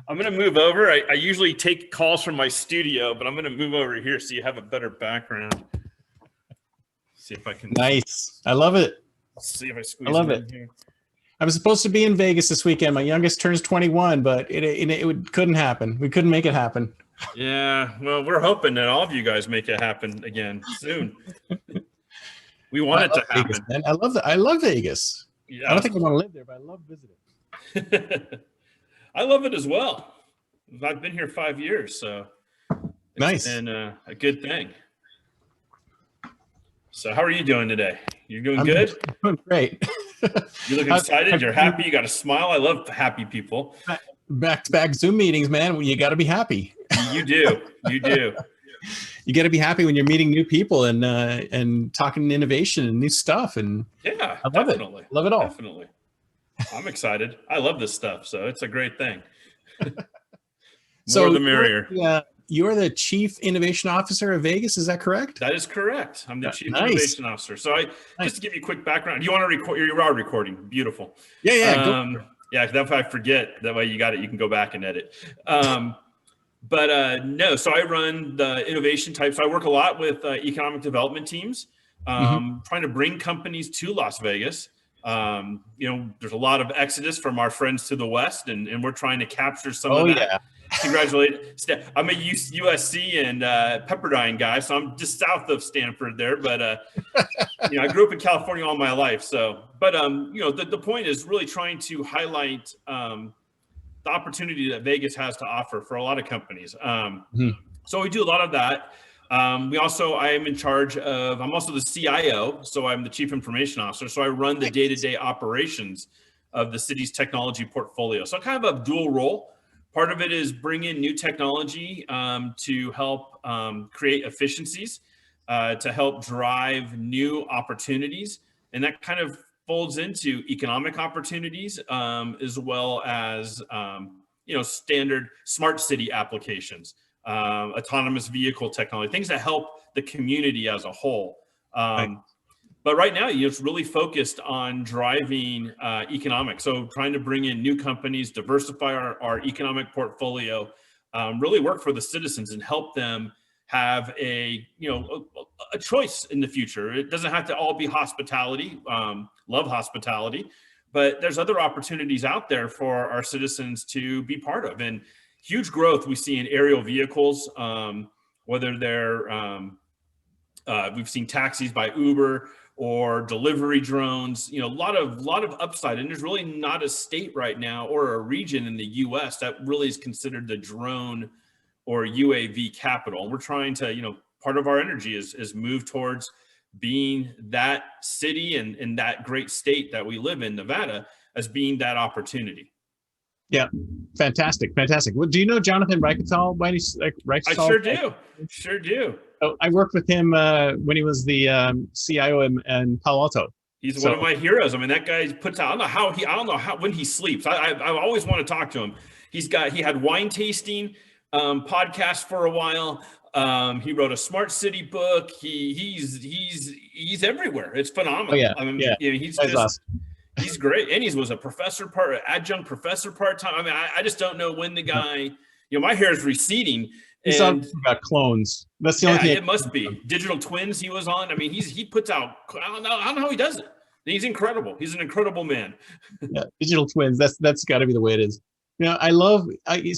I'm going to move over. I usually take calls from my studio, but I'm going to move over here so you have a better background. See if I can. Nice. I love it. See if I squeeze I love in it. here. I was supposed to be in Vegas this weekend. My youngest turns 21, but it couldn't happen. We couldn't make it happen. Yeah, well, we're hoping that all of you guys make it happen again soon. We want it to happen. Vegas, man. I love Vegas. Yeah. I don't think I want to live there, but I love visiting. I love it as well. I've been here 5 years, so it's nice. been a good thing. So how are you doing today? You're doing I'm good? Doing great. You look excited. You're happy. You got a smile. I love happy people. Back-to-back Zoom meetings, man. You got to be happy. You do. You do. You got to be happy when you're meeting new people and talking innovation and new stuff. And yeah, I love definitely. Love it all. Definitely. I'm excited. I love this stuff. So it's a great thing. More the merrier. You're the Chief Innovation Officer of Vegas. Is that correct? That is correct. I'm the Chief Innovation Officer. So just to give you a quick background, do you want to record? You are recording. Beautiful. Yeah. Yeah. If I forget, that way you got it. You can go back and edit. But no, so I run the innovation type. So I work a lot with economic development teams, trying to bring companies to Las Vegas. There's a lot of exodus from our friends to the West, and we're trying to capture some of that. Yeah. Congratulations. I'm a USC and Pepperdine guy, so I'm just south of Stanford there. But I grew up in California all my life. So, but the point is really trying to highlight the opportunity that Vegas has to offer for a lot of companies. So we do a lot of that. I am in charge of. I'm also the CIO, so I'm the Chief Information Officer. So I run the day-to-day operations of the city's technology portfolio. So kind of a dual role. Part of it is bring in new technology to help create efficiencies, to help drive new opportunities. And that kind of folds into economic opportunities as well as, standard smart city applications, autonomous vehicle technology, things that help the community as a whole. But right now, it's really focused on driving economics. So trying to bring in new companies, diversify our economic portfolio, really work for the citizens and help them have a choice in the future. It doesn't have to all be hospitality. Love hospitality, but there's other opportunities out there for our citizens to be part of. And huge growth we see in aerial vehicles, whether they're we've seen taxis by Uber or delivery drones, a lot of upside. And there's really not a state right now or a region in the US that really is considered the drone or UAV capital. We're trying to, part of our energy is move towards being that city and that great state that we live in, Nevada, as being that opportunity. Yeah, fantastic. Well, do you know Jonathan Reichel? I sure do. Oh, I worked with him when he was the CIO in Palo Alto. He's one of my heroes. I mean, that guy puts out. I don't know when he sleeps. I always want to talk to him. He had wine tasting podcast for a while. He wrote a smart city book. He's everywhere. It's phenomenal. Oh, yeah. I mean, yeah. He's just awesome. He's great, and he was a professor adjunct professor part-time. I mean, I just don't know when the guy. My hair is receding. He's about clones. That's the only thing. It must be digital twins. He was on. I mean, he puts out. I don't know how he does it. He's incredible. He's an incredible man. Yeah, digital twins. That's got to be the way it is.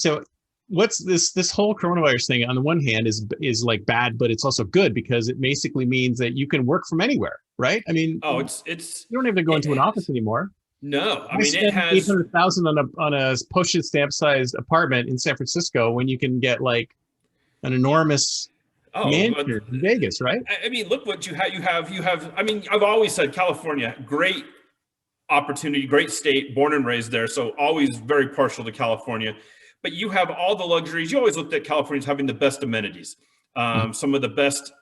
So what's this whole coronavirus thing? On the one hand, is like bad, but it's also good because it basically means that you can work from anywhere, right? I mean, it's you don't have to go into an office anymore. No, I mean it has $800,000 on a postage stamp sized apartment in San Francisco when you can get like an enormous mansion in Vegas, right? I mean, look what you have. I mean, I've always said California, great opportunity, great state, born and raised there, so always very partial to California. But you have all the luxuries. You always looked at California as having the best amenities, some of the best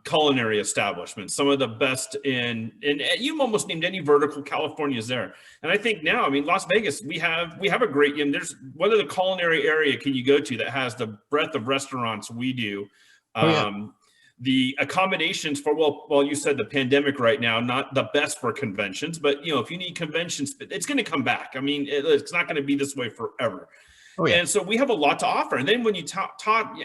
culinary establishments, some of the best in you almost named any vertical. California is there. And I think now, I mean, Las Vegas, we have a great, there's what other culinary area can you go to that has the breadth of restaurants we do? The accommodations for, well, you said the pandemic right now, not the best for conventions, but if you need conventions, it's going to come back. I mean, it's not going to be this way forever. Oh yeah. And so we have a lot to offer. And then when you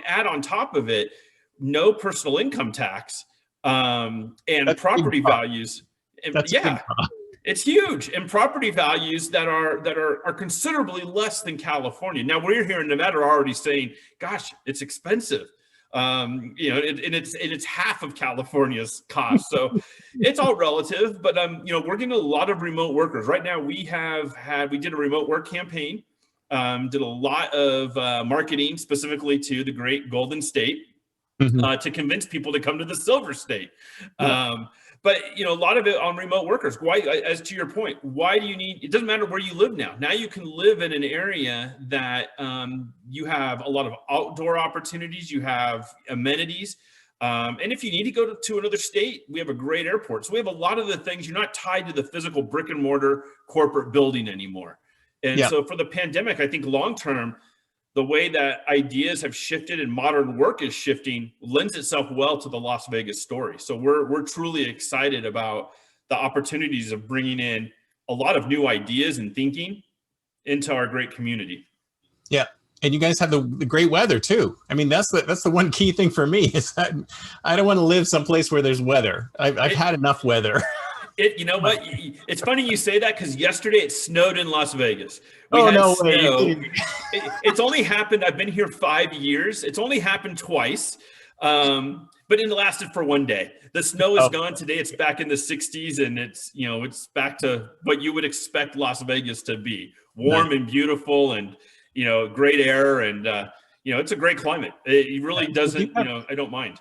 add on top of it, no personal income tax, and That's a big property draw. values. And That's a big draw. it's huge, and property values that are considerably less than California. Now we're here in Nevada are already saying, "Gosh, it's expensive," and it's half of California's cost. So it's all relative. But we're getting a lot of remote workers right now. We did a remote work campaign, did a lot of marketing specifically to the great Golden State. To convince people to come to the Silver State. Yeah. But a lot of it on remote workers. Why, as to your point, why do you need? It doesn't matter where you live now. Now you can live in an area that you have a lot of outdoor opportunities. You have amenities, and if you need to go to another state, we have a great airport. So we have a lot of the things. You're not tied to the physical brick and mortar corporate building anymore. And so for the pandemic, I think long term, the way that ideas have shifted and modern work is shifting lends itself well to the Las Vegas story. So we're truly excited about the opportunities of bringing in a lot of new ideas and thinking into our great community. Yeah. And you guys have the great weather too. I mean, that's the one key thing for me is that I don't want to live someplace where there's weather. I've had enough weather. You know what? It's funny you say that because yesterday it snowed in Las Vegas. We Oh, had no snow. way. It's only happened. I've been here 5 years. It's only happened twice, but it lasted for one day. The snow is gone today. It's back in the 60s, and it's back to what you would expect Las Vegas to be: warm and beautiful, and great air, and it's a great climate. It really doesn't. I don't mind.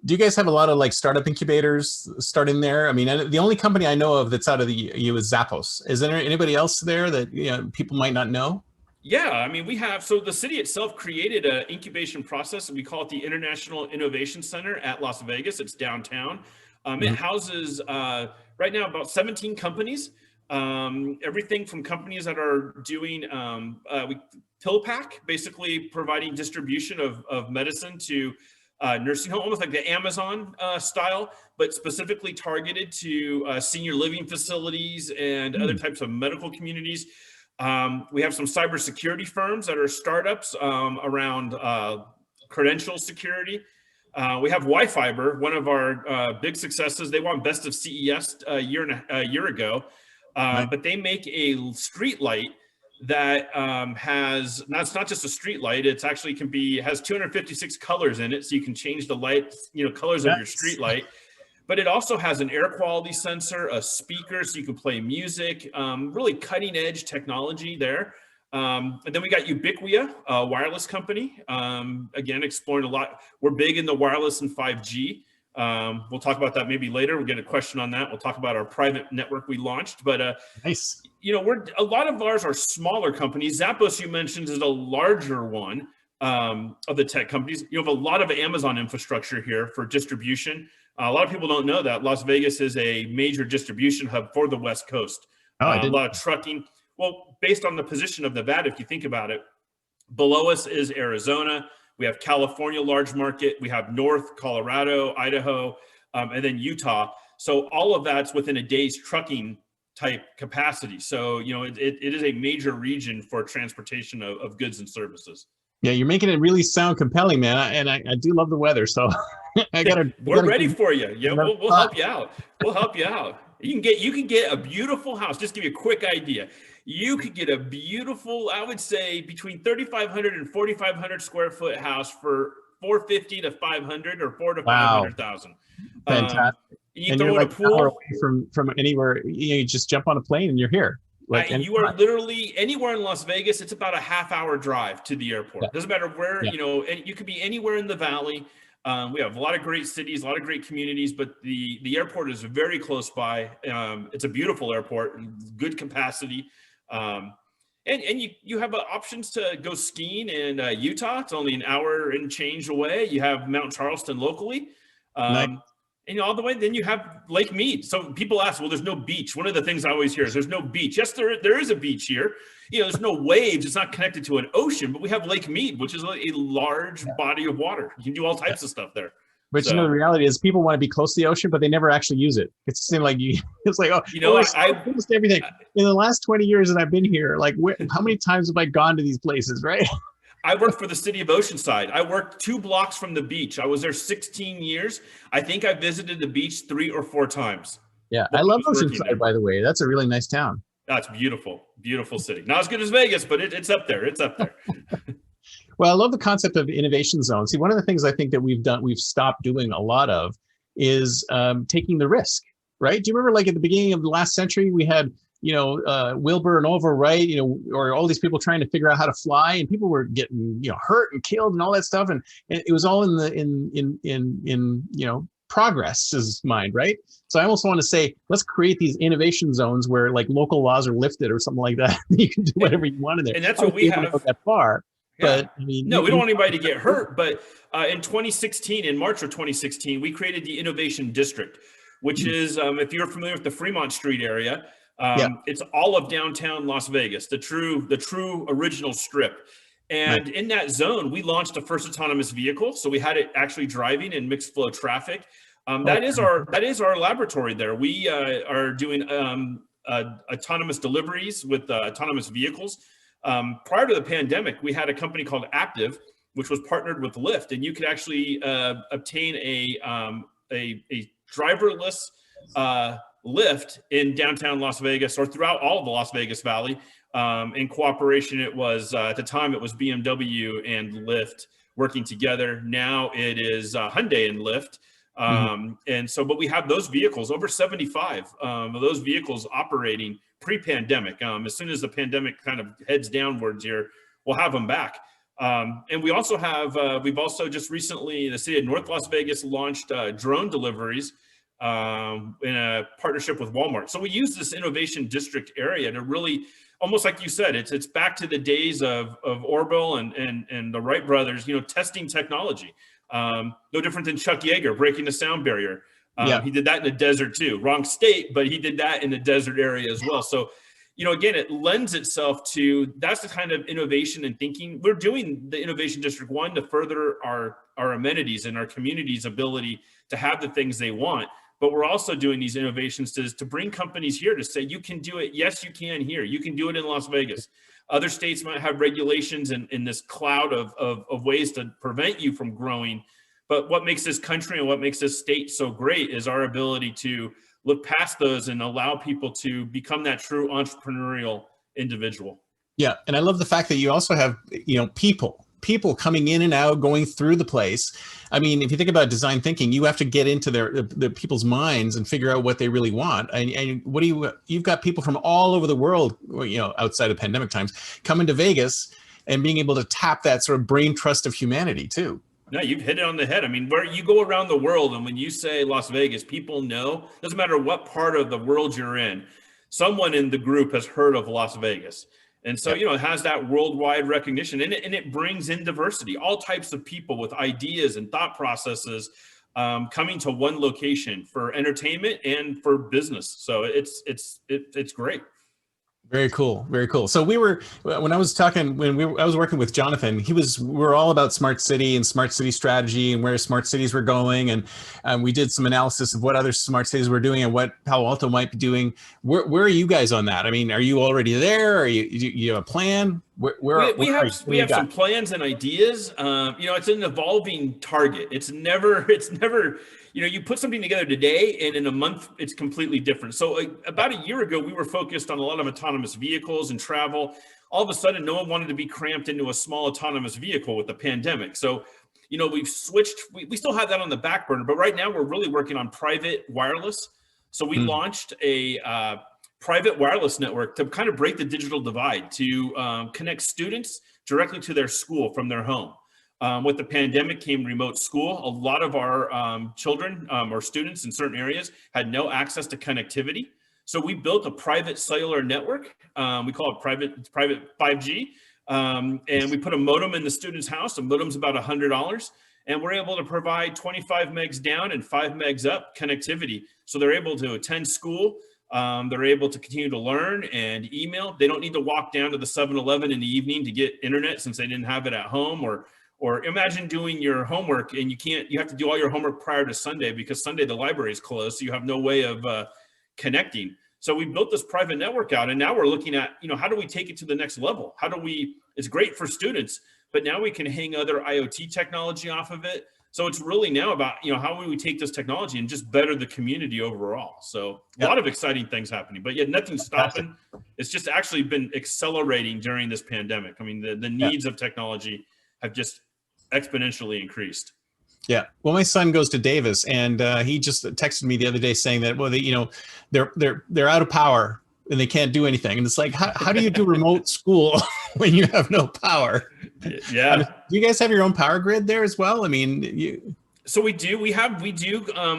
Do you guys have a lot of like startup incubators starting there? I mean, the only company I know of that's out of the EU is Zappos. Is there anybody else there that people might not know? Yeah, I mean, we have. So the city itself created an incubation process, and we call it the International Innovation Center at Las Vegas. It's downtown. It houses right now about 17 companies. Everything from companies that are doing PillPack, basically providing distribution of medicine to nursing home, almost like the Amazon style, but specifically targeted to senior living facilities and other types of medical communities. We have some cybersecurity firms that are startups around credential security. We have Wi-Fiber, one of our big successes. They won Best of CES a year ago, but they make a street light that it's not just a street light. It's actually has 256 colors in it, so you can change the light, colors of your street light. But it also has an air quality sensor, a speaker, so you can play music. Really cutting edge technology there. And then we got Ubiquia, a wireless company. Again, exploring a lot. We're big in the wireless and 5G. We'll talk about that maybe later. We'll get a question on that. We'll talk about our private network we launched. But nice. A lot of ours are smaller companies. Zappos, you mentioned, is a larger one of the tech companies. You have a lot of Amazon infrastructure here for distribution. A lot of people don't know that Las Vegas is a major distribution hub for the West Coast. A lot of trucking. Well, based on the position of Nevada, if you think about it, below us is Arizona. We have California, large market. We have North Colorado, Idaho, and then Utah. So all of that's within a day's trucking type capacity. So, it is a major region for transportation of goods and services. Yeah, you're making it really sound compelling, man. And I do love the weather. So we're ready for you. Yeah, we'll help you out. We'll help you out. You can get a beautiful house. Just give you a quick idea. You could get a beautiful, I would say, between 3,500 and 4,500 square foot house for 450 to 500 or 4 to 500,000. Fantastic. You throw in a pool away from anywhere. You just jump on a plane and you're here. You are literally anywhere in Las Vegas. It's about a half-hour drive to the airport. Doesn't matter where, and you could be anywhere in the valley. We have a lot of great cities, a lot of great communities, but the airport is very close by. It's a beautiful airport, good capacity. And you have options to go skiing in Utah. It's only an hour and change away. You have Mount Charleston locally. Nice. And all the way, then you have Lake Mead. So people ask, well, there's no beach. One of the things I always hear is there's no beach. Yes, there is a beach here. There's no waves. It's not connected to an ocean, but we have Lake Mead, which is a large body of water. You can do all types of stuff there. But you know, the So, reality is people want to be close to the ocean, but they never actually use it. It's seemed like you, it's like, oh, you oh, know, we're so close to everything. In the last 20 years that I've been here, like how many times have I gone to these places, right? I worked for the city of Oceanside. I worked 2 blocks from the beach. I was there 16 years. I think I visited the beach 3 or 4 times Yeah, while I I love was working Oceanside, there. by the way. That's a really nice town. That's beautiful, beautiful city. Not as good as Vegas, but it's up there. It's up there. Well, I love the concept of innovation zone. See, one of the things I think that we've stopped doing a lot of is taking the risk, right? Do you remember like at the beginning of the last century, we had, Wilbur and Orville Wright, or all these people trying to figure out how to fly, and people were getting, hurt and killed and all that stuff. And it was all in the, progress's mind, right? So I almost want to say, let's create these innovation zones where like local laws are lifted or something like that. You can do whatever you want in there. And that's I what won't we be able to go have. that far, Yeah. but I mean, No, we don't want anybody to get hurt. But in 2016, in March of 2016, we created the Innovation District, which is, if you're familiar with the Fremont Street area, yeah, it's all of downtown Las Vegas, the true original strip. right. And in that zone, we launched the first autonomous vehicle. So we had it actually driving in mixed flow traffic. Oh, That is our laboratory there. We are doing autonomous deliveries with autonomous vehicles. Prior to the pandemic, we had a company called Active, which was partnered with Lyft, and you could actually obtain a driverless Lyft in downtown Las Vegas or throughout all of the Las Vegas Valley. In cooperation, it was at the time it was BMW and Lyft working together. Now it is Hyundai and Lyft. And so, but we have those vehicles, over 75 of those vehicles operating pre-pandemic. As soon as the pandemic kind of heads downwards here, we'll have them back. And we also have, we've also just recently, the city of North Las Vegas launched drone deliveries in a partnership with Walmart. So we use this innovation district area to really, almost like you said, it's back to the days of Orville and the Wright brothers, testing technology. No different than Chuck Yeager breaking the sound barrier. Yeah. He did that in the desert too, wrong state, but he did that in the desert area as well. So, again, it lends itself to, that's the kind of innovation and thinking. We're doing the Innovation District 1 to further our amenities and our community's ability to have the things they want. But we're also doing these innovations to bring companies here to say, you can do it. Yes, you can here. You can do it in Las Vegas. Other states might have regulations and this cloud of ways to prevent you from growing. But what makes this country and what makes this state so great is our ability to look past those and allow people to become that true entrepreneurial individual. Yeah. And I love the fact that you also have, people coming in and out, going through the place. I mean, if you think about design thinking, you have to get into the people's minds and figure out what they really want. And you've got people from all over the world, outside of pandemic times, coming to Vegas and being able to tap that sort of brain trust of humanity too. No, you've hit it on the head. I mean, where you go around the world, and when you say Las Vegas, people know, doesn't matter what part of the world you're in, someone in the group has heard of Las Vegas. And so, it has that worldwide recognition, and it brings in diversity, all types of people with ideas and thought processes coming to one location for entertainment and for business. So it's great. Very cool. Very cool. So when I was working with Jonathan, we're all about smart city and smart city strategy and where smart cities were going. And we did some analysis of what other smart cities were doing and what Palo Alto might be doing. Where are you guys on that? I mean, are you already there? Are you have a plan? We have some plans and ideas. It's an evolving target. It's never, you put something together today and in a month, it's completely different. So about a year ago, we were focused on a lot of autonomous vehicles and travel. All of a sudden, no one wanted to be cramped into a small autonomous vehicle with the pandemic. So, we've switched, we still have that on the back burner, but right now we're really working on private wireless. So we launched a private wireless network to kind of break the digital divide, to connect students directly to their school from their home. With the pandemic came remote school. A lot of our children or students in certain areas had no access to connectivity. So we built a private cellular network. We call it private 5G. And we put a modem in the student's house. The modem's about $100. And we're able to provide 25 megs down and 5 megs up connectivity. So they're able to attend school. They're able to continue to learn and email. They don't need to walk down to the 7-Eleven in the evening to get internet since they didn't have it at home, or Or imagine doing your homework and you have to do all your homework prior to Sunday because Sunday the library is closed, so you have no way of connecting. So we built this private network out, and now we're looking at, how do we take it to the next level? It's great for students, but now we can hang other IoT technology off of it. So it's really now about, how do we take this technology and just better the community overall? So a lot of exciting things happening, but yet nothing's stopping. It's just actually been accelerating during this pandemic. I mean, the needs of technology have just exponentially increased. Yeah. Well, my son goes to Davis, and he just texted me the other day saying that, well, they're out of power and they can't do anything. And it's like, how do you do remote school when you have no power? Yeah. Do you guys have your own power grid there as well? I mean, So we do.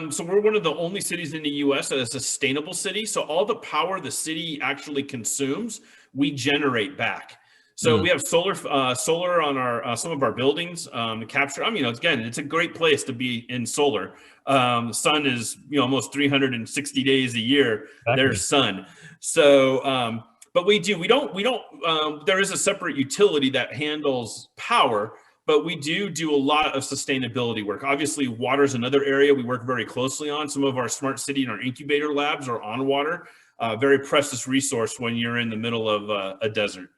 So we're one of the only cities in the U.S. that is a sustainable city. So all the power the city actually consumes, we generate back. So we have solar on our some of our buildings to capture. I mean, again, it's a great place to be in solar. The sun is almost 360 days a year. Exactly. There's sun. So, but we don't. There is a separate utility that handles power, but we do a lot of sustainability work. Obviously, water is another area we work very closely on. Some of our smart city and our incubator labs are on water. Very precious resource when you're in the middle of a desert.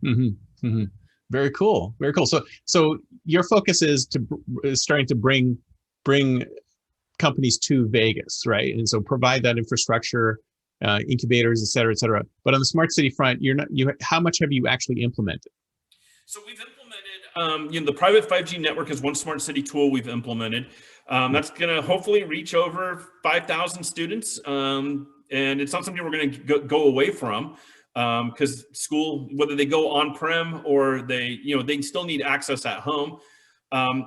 Mm-hmm. Mm-hmm. Very cool. Very cool. So your focus is starting to bring companies to Vegas, right? And so provide that infrastructure, incubators, et cetera, et cetera. But on the smart city front, how much have you actually implemented? So we've implemented, the private 5G network is one smart city tool we've implemented. That's going to hopefully reach over 5,000 students. And it's not something we're going to go away from. Because school, whether they go on-prem or they still need access at home.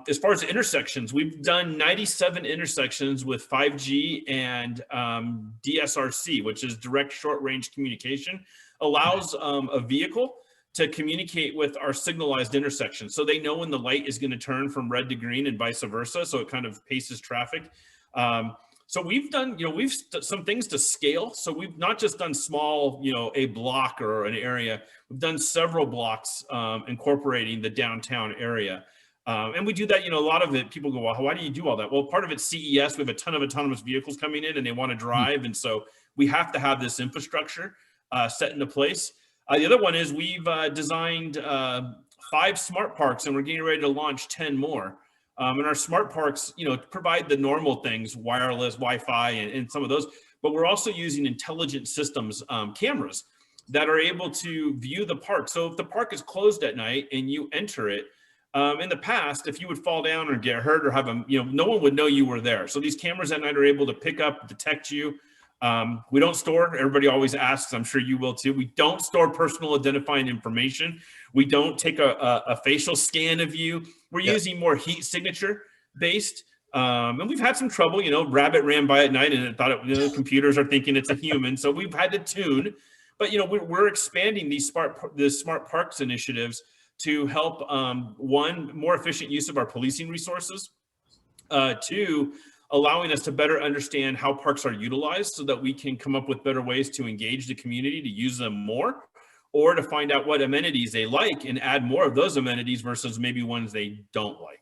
As far as intersections, we've done 97 intersections with 5G and DSRC, which is direct short-range communication, allows a vehicle to communicate with our signalized intersections. So they know when the light is going to turn from red to green and vice versa. So it kind of paces traffic. So we've done, some things to scale. So we've not just done small, a block or an area. We've done several blocks incorporating the downtown area. And we do that, a lot of it, people go, well, why do you do all that? Well, part of it's CES. We have a ton of autonomous vehicles coming in and they want to drive. And so we have to have this infrastructure set into place. The other one is we've designed 5 smart parks and we're getting ready to launch 10 more. And our smart parks, provide the normal things, wireless, Wi-Fi, and some of those, but we're also using intelligent systems, cameras that are able to view the park. So if the park is closed at night and you enter it, in the past, if you would fall down or get hurt or have no one would know you were there. So these cameras at night are able to pick up, detect you. We don't store, everybody always asks, I'm sure you will too. We don't store personal identifying information. We don't take a facial scan of you. We're using more heat signature based. And we've had some trouble, rabbit ran by at night and it thought computers are thinking it's a human. So we've had to tune, but we're expanding the smart parks initiatives to help, one, more efficient use of our policing resources, 2, allowing us to better understand how parks are utilized so that we can come up with better ways to engage the community to use them more, or to find out what amenities they like and add more of those amenities versus maybe ones they don't like.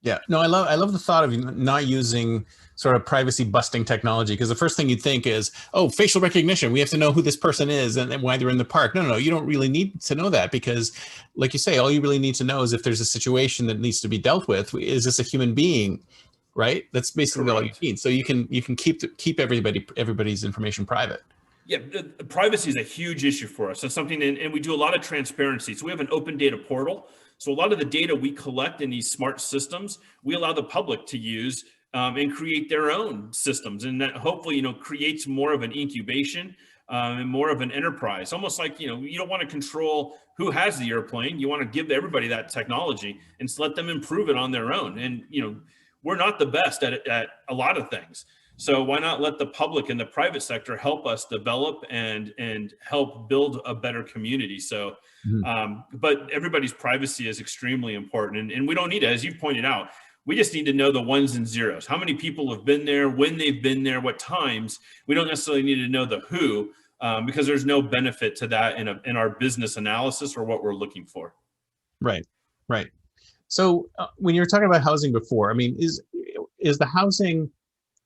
Yeah, no, I love the thought of not using sort of privacy busting technology, because the first thing you'd think is, oh, facial recognition. We have to know who this person is and why they're in the park. No, you don't really need to know that, because like you say, all you really need to know is if there's a situation that needs to be dealt with, is this a human being, right? That's basically all you need. So you can keep everybody's information private. Yeah, privacy is a huge issue for us. It's something, and we do a lot of transparency. So we have an open data portal. So a lot of the data we collect in these smart systems, we allow the public to use and create their own systems. And that hopefully, creates more of an incubation and more of an enterprise. Almost like, you don't want to control who has the airplane. You want to give everybody that technology and let them improve it on their own. And, we're not the best at a lot of things. So why not let the public and the private sector help us develop and help build a better community? So, but everybody's privacy is extremely important, and we don't need it, as you pointed out. We just need to know the ones and zeros. How many people have been there, when they've been there, what times. We don't necessarily need to know the who, because there's no benefit to that in our business analysis or what we're looking for. Right. So when you were talking about housing before, I mean, is the housing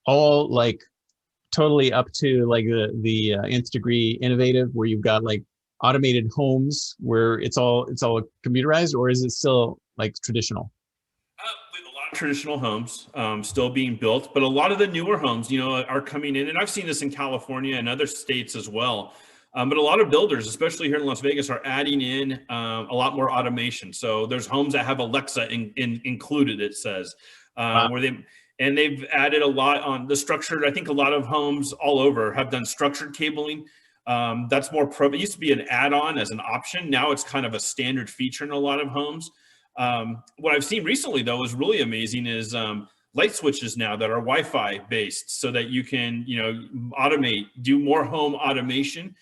all like totally up to like the nth degree innovative, where you've got like automated homes where it's all computerized, or is it still like traditional? We have a lot of traditional homes still being built, but a lot of the newer homes, are coming in, and I've seen this in California and other states as well. But a lot of builders, especially here in Las Vegas, are adding in a lot more automation. So there's homes that have Alexa included. It says Wow. where they've added a lot on the structured. I think a lot of homes all over have done structured cabling. That's more pro. It used to be an add-on as an option. Now it's kind of a standard feature in a lot of homes. What I've seen recently, though, is really amazing is light switches now that are Wi-Fi based, so that you can, automate, do more home automation.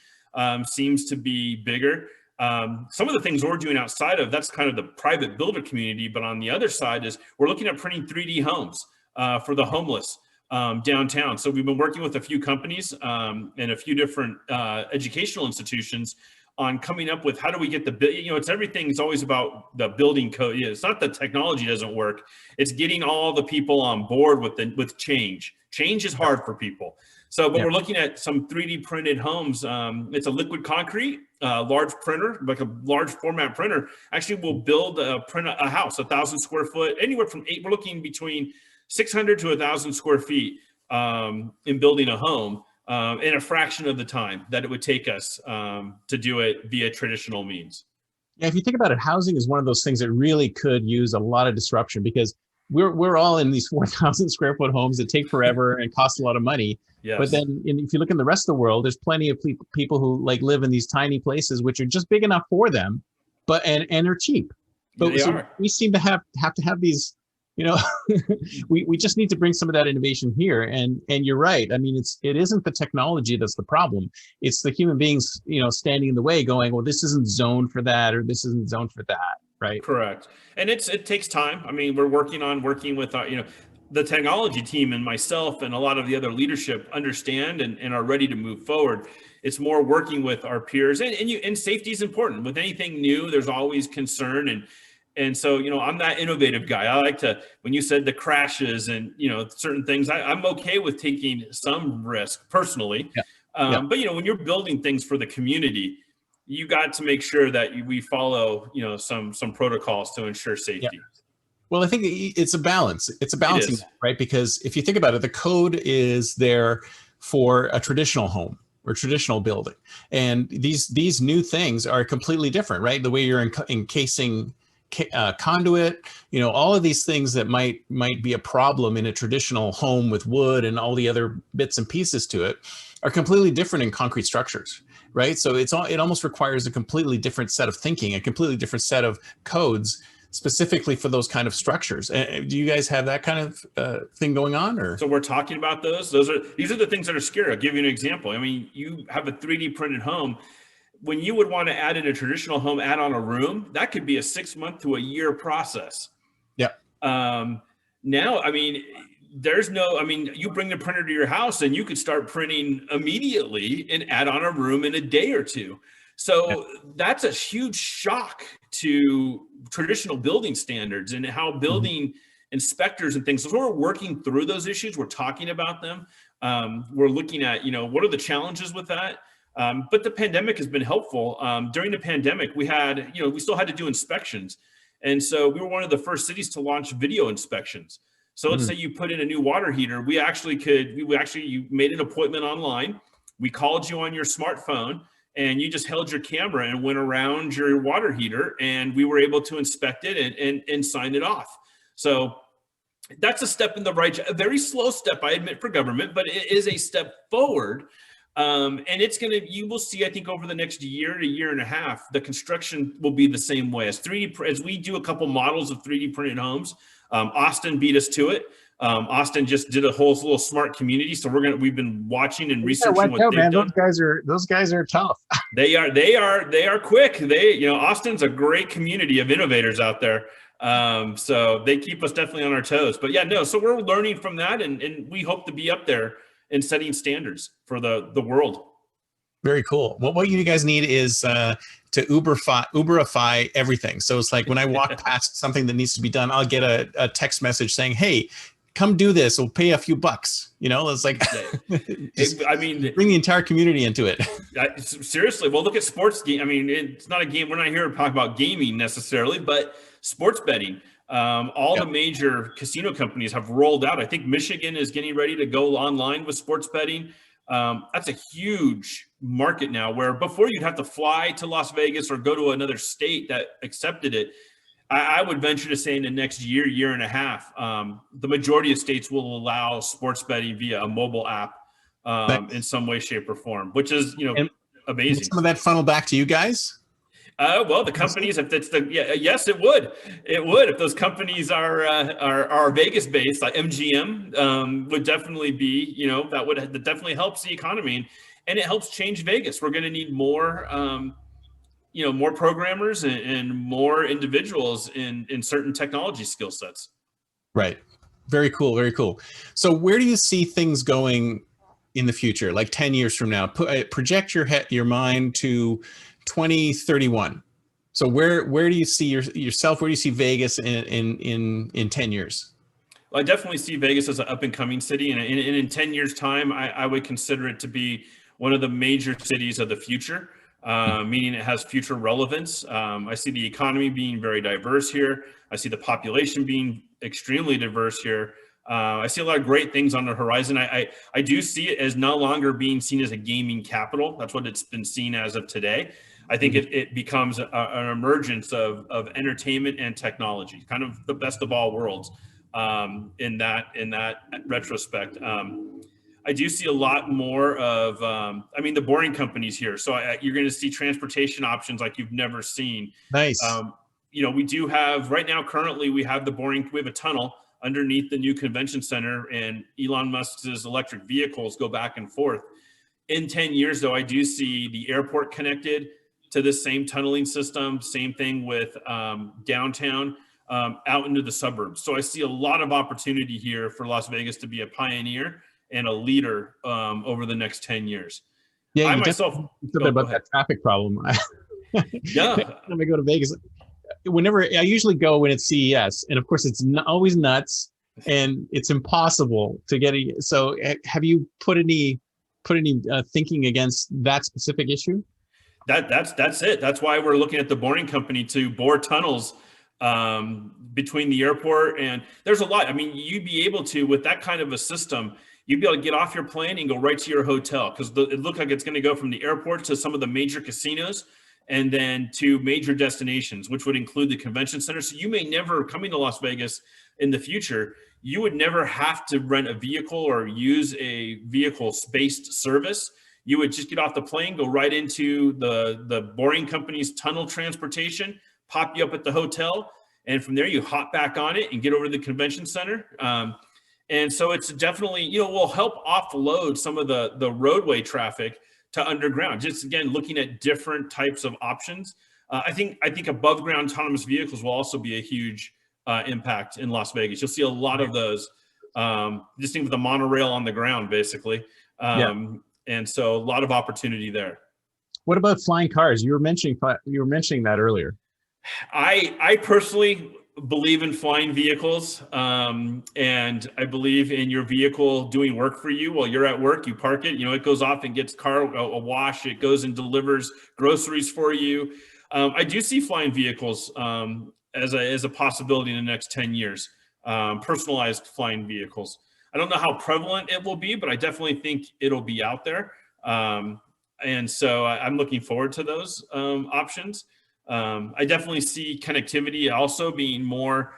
Seems to be bigger. Some of the things we're doing outside of that's kind of the private builder community, but on the other side is we're looking at printing 3D homes for the homeless downtown. So we've been working with a few companies and a few different educational institutions on coming up with how do we get it's everything is always about the building code. It's not the technology doesn't work. It's getting all the people on board with change. Change is hard for people. So, but Yeah. we're looking at some 3D printed homes. It's a liquid concrete, large printer, like a large format printer. Actually, will print a house, 1,000 square foot, anywhere from we're looking between 600 to 1,000 square feet in building a home. In a fraction of the time that it would take us to do it via traditional means. Yeah, if you think about it, housing is one of those things that really could use a lot of disruption, because we're all in these 4,000 square foot homes that take forever and cost a lot of money. But Yes. then if you look in the rest of the world, there's plenty of people who like live in these tiny places, which are just big enough for them, but and are cheap. But They so are. we seem to have these, you know, we just need to bring some of that innovation here. And you're right. I mean, it isn't the technology that's the problem. It's the human beings, standing in the way going, well, this isn't zoned for that, or this isn't zoned for that. Right. Correct. And it takes time. I mean, we're working with the technology team, and myself and a lot of the other leadership understand and are ready to move forward. It's more working with our peers, and safety is important. With anything new, there's always concern, and so, I'm that innovative guy. I like to, when you said the crashes and, certain things, I'm okay with taking some risk personally. Yeah. Yeah. But, when you're building things for the community, you got to make sure that we follow, some protocols to ensure Yeah. safety. Well, I think it's a balance. It's a It balancing is. act, right? Because if you think about it, the code is there for a traditional home or traditional building, and these new things are completely different, right? The way you're encasing conduit, all of these things that might be a problem in a traditional home with wood and all the other bits and pieces to it are completely different in concrete structures, right? So it almost requires a completely different set of thinking, a completely different set of codes specifically for those kind of structures. Do you guys have that kind of thing going on, or? So we're talking about these are the things that are scary. I'll give you an example. I mean, you have a 3D printed home. When you would want to add in a traditional home, add on a room, that could be a 6 month to a year process. Yeah. Now, I mean, you bring the printer to your house and you could start printing immediately and add on a room in a day or two. So that's a huge shock to traditional building standards and how building inspectors and things. So we're working through those issues. We're talking about them. We're looking at, what are the challenges with that? But the pandemic has been helpful. During the pandemic, we still had to do inspections. And so we were one of the first cities to launch video inspections. So let's say you put in a new water heater, you made an appointment online. We called you on your smartphone and you just held your camera and went around your water heater, and we were able to inspect it and sign it off. So that's a step in the a very slow step, I admit, for government, but it is a step forward. And you will see, I think, over the next year to year and a half, the construction will be the same way as we do a couple models of 3D printed homes. Austin beat us to it. Austin just did a whole little smart community. So we've been watching and researching what they've done. Those guys are tough. They are quick. Austin's a great community of innovators out there. So they keep us definitely on our toes, but so we're learning from that, and we hope to be up there and setting standards for the world. Very cool. Well, what you guys need is to Uberify everything. So it's like when I walk past something that needs to be done, I'll get a text message saying, "Hey, come do this. We'll pay a few bucks." You know, it's like just I mean, bring the entire community into it. Seriously, well, look at sports game. I mean, it's not a game. We're not here to talk about gaming necessarily, but sports betting. All the major casino companies have rolled out. I think Michigan is getting ready to go online with sports betting. That's a huge market now, where before you'd have to fly to Las Vegas or go to another state that accepted it. I would venture to say in the next year and a half, the majority of states will allow sports betting via a mobile app in some way, shape, or form, which is, And amazing. some of that funnel back to you guys? Well, the companies, if it's yes, it would. It would. If those companies are Vegas based, like MGM, would definitely be, that definitely helps the economy, and it helps change Vegas. We're going to need more, more programmers and more individuals in certain technology skill sets. Right. Very cool. Very cool. So where do you see things going in the future, like 10 years from now? Project your mind to 2031. So where do you see yourself? Where do you see Vegas in 10 years? Well, I definitely see Vegas as an up and coming city, and in 10 years time, I would consider it to be one of the major cities of the future, meaning it has future relevance. I see the economy being very diverse here. I see the population being extremely diverse here. I see a lot of great things on the horizon. I do see it as no longer being seen as a gaming capital. That's what it's been seen as of today. I think it becomes an emergence of entertainment and technology, kind of the best of all worlds in that retrospect. I do see a lot more of, the boring companies here. So you're going to see transportation options like you've never seen. Nice. We do have right now, currently, we have a tunnel underneath the new convention center, and Elon Musk's electric vehicles go back and forth. In 10 years, though, I do see the airport connected to this same tunneling system. Same thing with downtown out into the suburbs. So I see a lot of opportunity here for Las Vegas to be a pioneer and a leader over the next 10 years. Yeah, I myself about that traffic problem. Yeah, when I go to Vegas, I usually go when it's CES, and of course it's always nuts and it's impossible to get. So have you put any thinking against that specific issue? That's it. That's why we're looking at the boring company to bore tunnels between the airport, and there's a lot. I mean, you'd be able to, with that kind of a system, you'd be able to get off your plane and go right to your hotel, because it looks like it's going to go from the airport to some of the major casinos and then to major destinations, which would include the convention center. So you may never, coming to Las Vegas in the future, you would never have to rent a vehicle or use a vehicle-based service. You would just get off the plane, go right into the boring company's tunnel transportation, pop you up at the hotel, and from there you hop back on it and get over to the convention center. And so it's definitely, will help offload some of the roadway traffic to underground. Just again, looking at different types of options. I think above ground autonomous vehicles will also be a huge impact in Las Vegas. You'll see a lot of those, just think of the monorail on the ground, basically. And so a lot of opportunity there. What about flying cars? You were mentioning that earlier. I personally believe in flying vehicles, and I believe in your vehicle doing work for you while you're at work. You park it, it goes off and gets a wash. It goes and delivers groceries for you. I do see flying vehicles as a possibility in the next 10 years. Personalized flying vehicles. I don't know how prevalent it will be, but I definitely think it'll be out there. And so I'm looking forward to those options. I definitely see connectivity also being more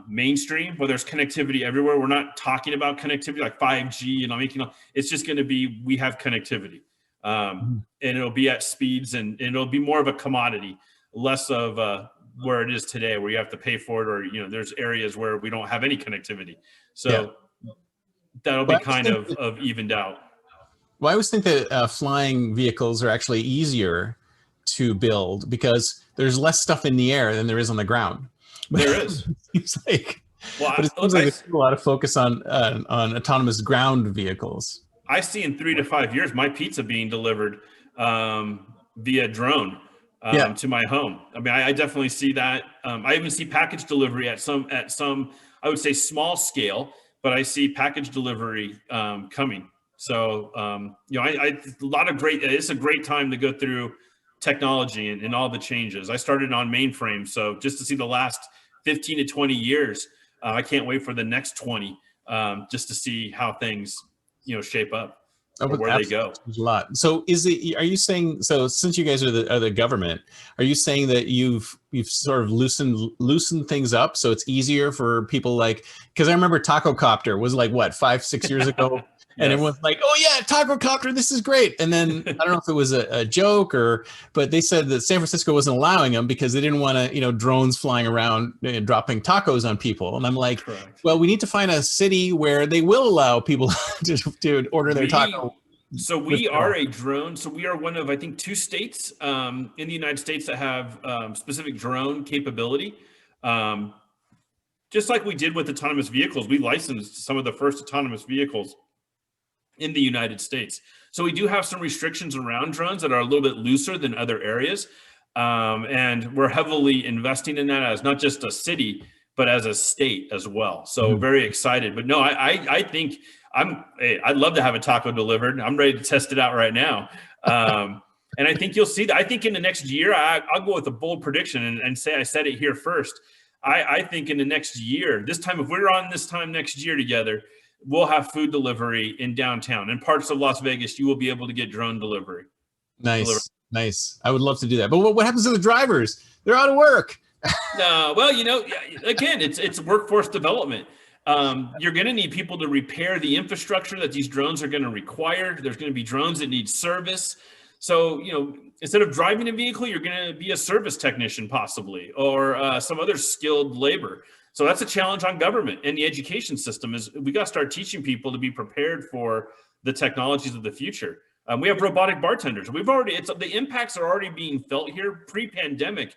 mainstream, where there's connectivity everywhere. We're not talking about connectivity like 5G and it's just going to be, we have connectivity, and it'll be at speeds and it'll be more of a commodity, less of where it is today, where you have to pay for it, or, there's areas where we don't have any connectivity. So that'll be kind of evened out. Well, I always think that flying vehicles are actually easier to build because there's less stuff in the air than there is on the ground. There is. It's like, well, but it seems like there's a lot of focus on autonomous ground vehicles. I see in 3 to 5 years my pizza being delivered via drone to my home. I mean, I definitely see that. I even see package delivery at some I would say small scale, but I see package delivery coming. So a lot of great. It's a great time to go through technology and all the changes. I started on mainframe, so just to see the last 15 to 20 years, I can't wait for the next 20 just to see how things shape up or where they go. A lot. So are you saying, so since you guys are the government, are you saying that you've sort of loosened things up so it's easier for people, like, because I remember Taco Copter was like, what, 5-6 years ago? And everyone's like, oh yeah, Taco Copter, this is great. And then I don't know if it was a joke but they said that San Francisco wasn't allowing them because they didn't want to, drones flying around and dropping tacos on people. And I'm like, correct. Well, we need to find a city where they will allow people to order their taco. So we are a drone. So we are one of, I think, 2 states in the United States that have specific drone capability. Just like we did with autonomous vehicles, we licensed some of the first autonomous vehicles in the United States. So we do have some restrictions around drones that are a little bit looser than other areas. And we're heavily investing in that as not just a city, but as a state as well. So very excited. But no, I think I'd love to have a taco delivered. I'm ready to test it out right now. And I think you'll see that. I think in the next year, I'll go with a bold prediction and say I said it here first. I think in the next year, if we're on this time next year together, we'll have food delivery in downtown. In parts of Las Vegas, you will be able to get drone delivery. Nice. I would love to do that. But what happens to the drivers? They're out of work. No, well, again, it's workforce development. You're going to need people to repair the infrastructure that these drones are going to require. There's going to be drones that need service. So, instead of driving a vehicle, you're going to be a service technician possibly, or some other skilled labor. So that's a challenge on government and the education system. Is we got to start teaching people to be prepared for the technologies of the future. We have robotic bartenders. The impacts are already being felt here pre-pandemic.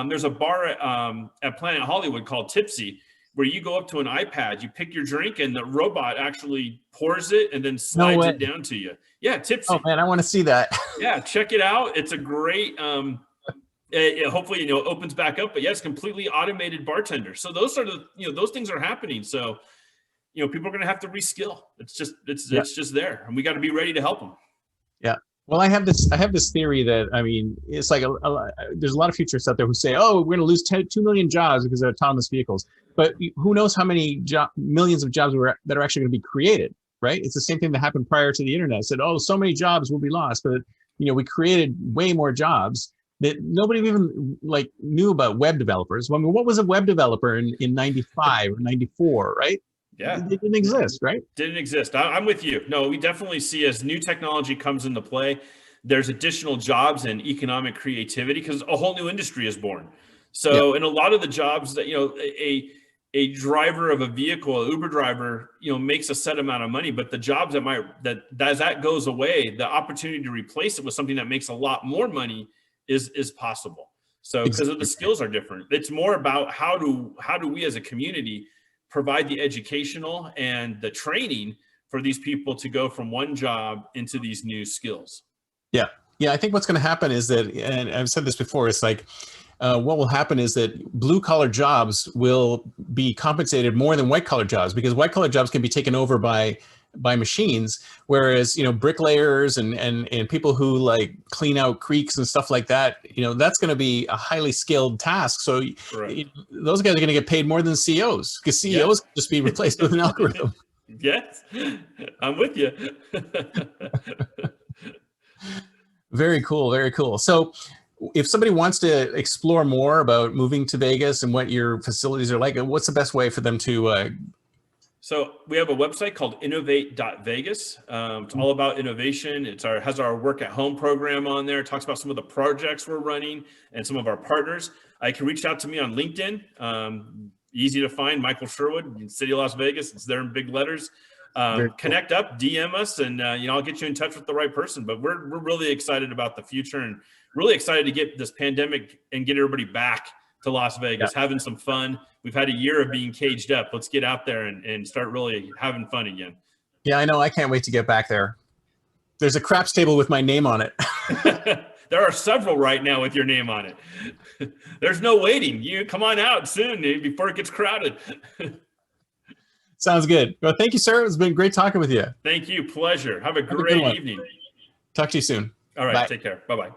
There's a bar at Planet Hollywood called Tipsy, where you go up to an iPad, you pick your drink, and the robot actually pours it and then slides it down to you. Yeah, Tipsy. Oh man, I want to see that. Yeah, check it out. It's a great. Hopefully, it opens back up. But yeah, it's completely automated bartender. So those are those things are happening. So, people are going to have to reskill. It's just there, and we got to be ready to help them. Yeah. Well, I have this theory that, it's like there's a lot of futurists out there who say, oh, we're going to lose 2 million jobs because of autonomous vehicles. But who knows how many millions of jobs that are actually going to be created, right? It's the same thing that happened prior to the internet. It said, oh, so many jobs will be lost. But, we created way more jobs that nobody even knew about web developers. I mean, what was a web developer in 95 or 94, right? Yeah. It didn't exist, right? Didn't exist. I'm with you. No, we definitely see as new technology comes into play, there's additional jobs and economic creativity because a whole new industry is born. So, and a lot of the jobs that, a driver of a vehicle, an Uber driver, makes a set amount of money, but the jobs as that goes away, the opportunity to replace it with something that makes a lot more money is possible. So, because of the skills are different. It's more about how do we as a community provide the educational and the training for these people to go from one job into these new skills. Yeah. I think what's going to happen is that, and I've said this before, it's like, what will happen is that blue collar jobs will be compensated more than white collar jobs, because white collar jobs can be taken over by machines, whereas bricklayers and people who clean out creeks and stuff like that, that's going to be a highly skilled task. So those guys are going to get paid more than CEOs, because CEOs can just be replaced with an algorithm. Yes, I'm with you. Very cool. So if somebody wants to explore more about moving to Vegas and what your facilities are like, what's the best way for them to So we have a website called Innovate.Vegas. It's all about innovation. Has our work at home program on there. It talks about some of the projects we're running and some of our partners. I can reach out to me on LinkedIn. Easy to find, Michael Sherwood, in City of Las Vegas. It's there in big letters. Connect up, DM us, and I'll get you in touch with the right person. But we're really excited about the future and really excited to get this pandemic and get everybody back to Las Vegas, having some fun. We've had a year of being caged up. Let's get out there and start really having fun again. Yeah, I know. I can't wait to get back there. There's a craps table with my name on it. There are several right now with your name on it. There's no waiting. You come on out soon before it gets crowded. Sounds good. Well, thank you, sir. It's been great talking with you. Thank you. Pleasure. Have a Have a great good one. evening. Talk to you soon. All right. Bye. Take care. Bye-bye.